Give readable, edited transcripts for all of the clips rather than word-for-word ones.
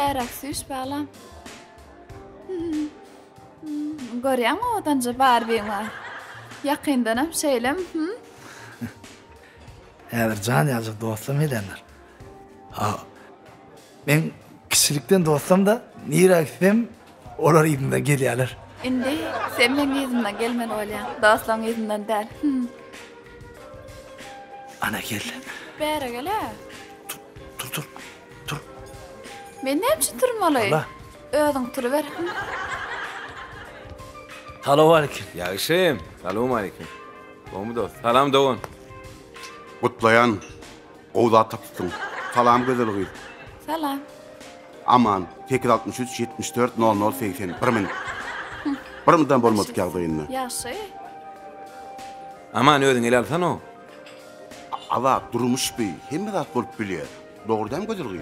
Bärak süýş balam. Görýäň odanja Barbieň bar. Ýakyndanam şeýlem. Häzir jan ýazyk dostum edenler. Men kişilikden dostum da nira gitsem olar ýerine gelýärler. Indi sen meň ýerime gelmeli bolýan. Dostlaryň ýerinden däl. Ana gel. Bärak ele. Dur. Men näçe turmaly? Allah. Özüň turuber. Salamu aleyküm. Yaxşym. Salamu aleyküm. Bomu dost. Salam dogun. Kutlayan, oğda taptın. Salam gözeli. Salam. Aman, 863 74 00 80. Bir min. Bir mindan bolmadyk ýagdaýynda. Ýaşy. Aman özüň ele alsan o. Ala durmuş bir, hemme zat bolup bilýär. Dogrudan gözeli.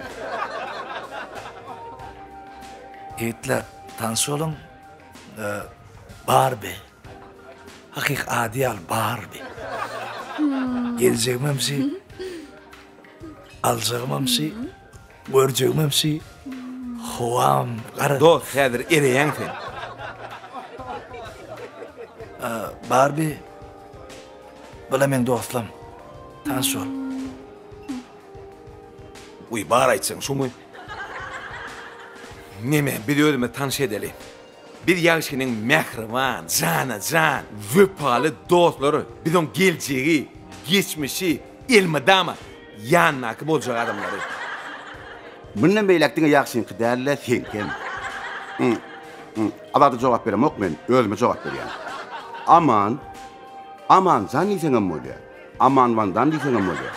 Eýtler, tanış bolun. Barbie. Hakik adiyal Barbie. Gelecekmemsi. Alacakmemsi. Görjekmemsi. Hoam. Dost, häzir ereýän sen. Barbie. Bula men dostum. Tanış bol. Uy, bar aýtsaň, şumy. Neme, bir özüme tanış edeli. Bir ýagşynyň mehriban, jan, wöpaly dostlary, biziň geljegi, geçmişi, ilmidama ýannaky boljak adamlary. Bundan beýlekdiňe ýagşyňky dälle sen kim? Adada jogap beremok men, özüme jogap berýän. Aman zan diýseňem bolýar. Aman vandan diýseňem bolýar.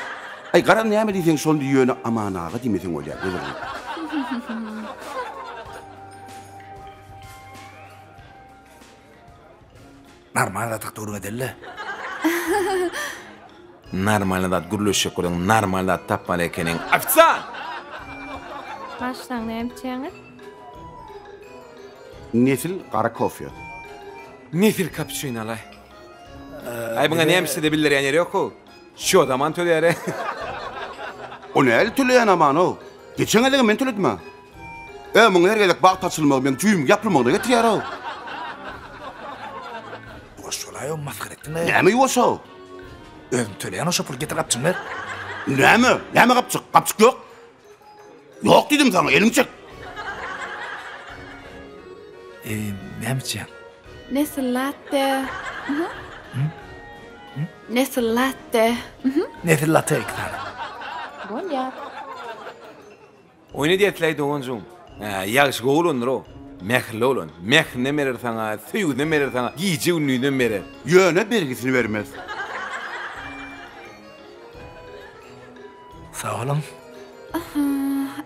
Ay garan näme diýseň şol ýöne amanaga diýmeseň bolýar. Normal atak durun edelle. Normal adat gürleşik kolan, normal adat tapmaly ekeniň. Afsan! Başlaň näme çeňir? Nesil qara kofye. Nefir cappuccino alay. Ay buna näme de bilýär ýa ýok o. Şu zaman töleýär. O näle tüleýän aman o? Geçen elege men tüledimi? Muňa hergelek bag taçylmagy men tüýüm ýapylmagy getirýär o. Şolay o maskerettin. Näme ýoşa? Özüm töleýän oşa pul getir apçymlar. Näme? Näme gapçyk? Gapçyk ýok. Ýok diýdim sana, eliň çek. Näme çeň? Nesl latte. Nesl latte. Nesil latte ekran. Bolýar. Oyna diýetleýdi oňjum. Ýagşy goýulundyr o. Mehli olun. Meh ne merer sana, süýü ne merer sana, giýje ünlüýüne merer. Ýöne bergisini bermez. Sağ olun.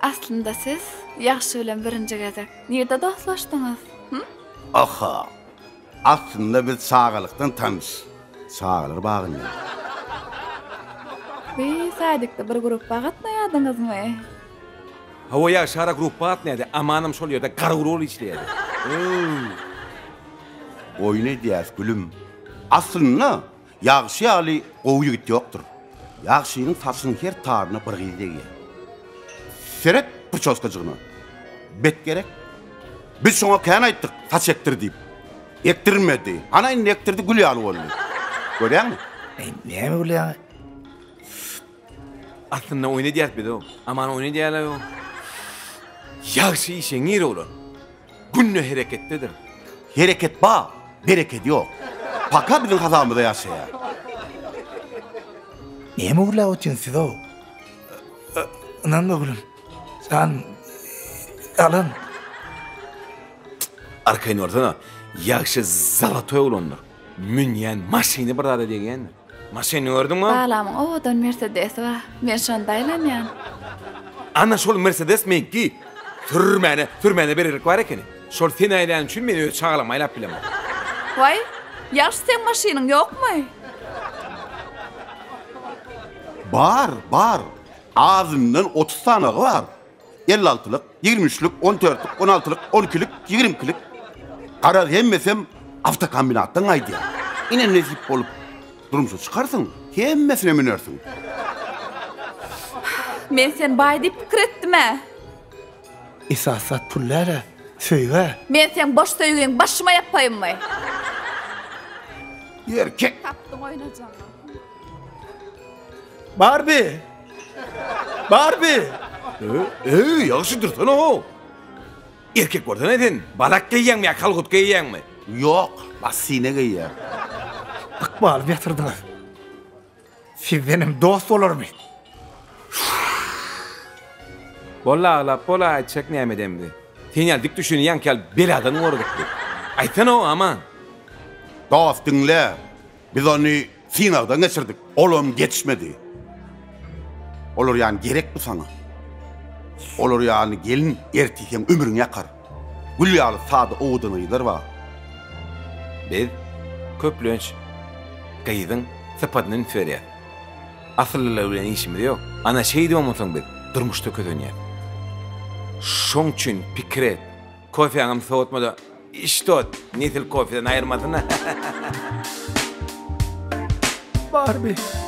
Aslında siz ýaşy bilen birinji gezek. Nerede dostlaşdyňyz? Aha. Aslında biz sağalıktan tanış. Sağalır bağın. Sadykda bir grup bagatnaýadyňyzmy? Hawa ýaşara gruppa atnaýdy, amanam şol ýerde gargurol işleýärdi. Oyna diýäs gülüm. Aslında ýagşy ýaly gowy ýigit ýokdur. Ýagşynyň saçynyň her taryna bir gyýdegi. Serep bir çoskajygyna. Bet gerek. Biz şoňa kän aýtdyk, saç ektir diýip. Ektirmedi. Ana indi ektirdi gül ýaly boldy. Görýärmi? Näme bolýar? Aslında oyna diýäpdi o. Aman oyna diýärler o. Ýagşy işeňir bolan. Günne hereketdedir. Hereket ba, bereket ýok. Paka biziň hazamyzda ýaşaýar. Näme bolýar o tinsiz o? Nanma gülüm. Sen alın. Arkaýyn orsana. Ýagşy zalatoy bolandyr. Münýän maşyny bir zada diýen. Maşyny gördüňmi? Balamyň owadan Mercedes bar. Men şondaýlanýan. Ana şol Mercedes menki. Türmene bererlik bar ekeni. Şol sen aýlan üçin meni öz çağlama aýlap bilemem. Vay, ýaş sen maşynyň ýokmy? Bar. Ağzından 30 tanagy bar. 56'lık, 23'lük, 14'lük, 16'lık, 12'lik, 20'lik. Qarar hemmesem avtokombinatdan aýdy. Ine nesip bolup durumsa çıkarsın, hemmesine minersin. Men sen bay diýip pikir etdime? Esasat pullara, söýge. Men sen boş söýgen başyma ýapaýmmy? Erkek. Tapdyň oýnajam. Barbie! Barbie! Ýagşy dursan o. Erkek bordan eden, balak geýýäňmi, kalgut geýýäňmi? Yok. Basine giyer. Iqbal ýatyrdyňyz. Siz benim dost bolarmy? Bola çek näme demdi. Teňal dik düşünýän kel beladan gorgutdy. Aýtan o aman. Dost dinle. Biz onu finaldan geçirdik. Olum geçmedi. Olur yani gerek bu sana. Olur yani gelin ertiken ömrün yakar. Gülyalı sağda oğudunuylar var. Biz köplönç gaýdyň sapatyny ferýär. Aslyla bilen işimiz ýok. Ana şeý diýmosň biz durmuşda ködönýär. Şoň üçin pikret. Kofeňam soğutmada iştot netil kofeden aýyrmadyna. Barbie!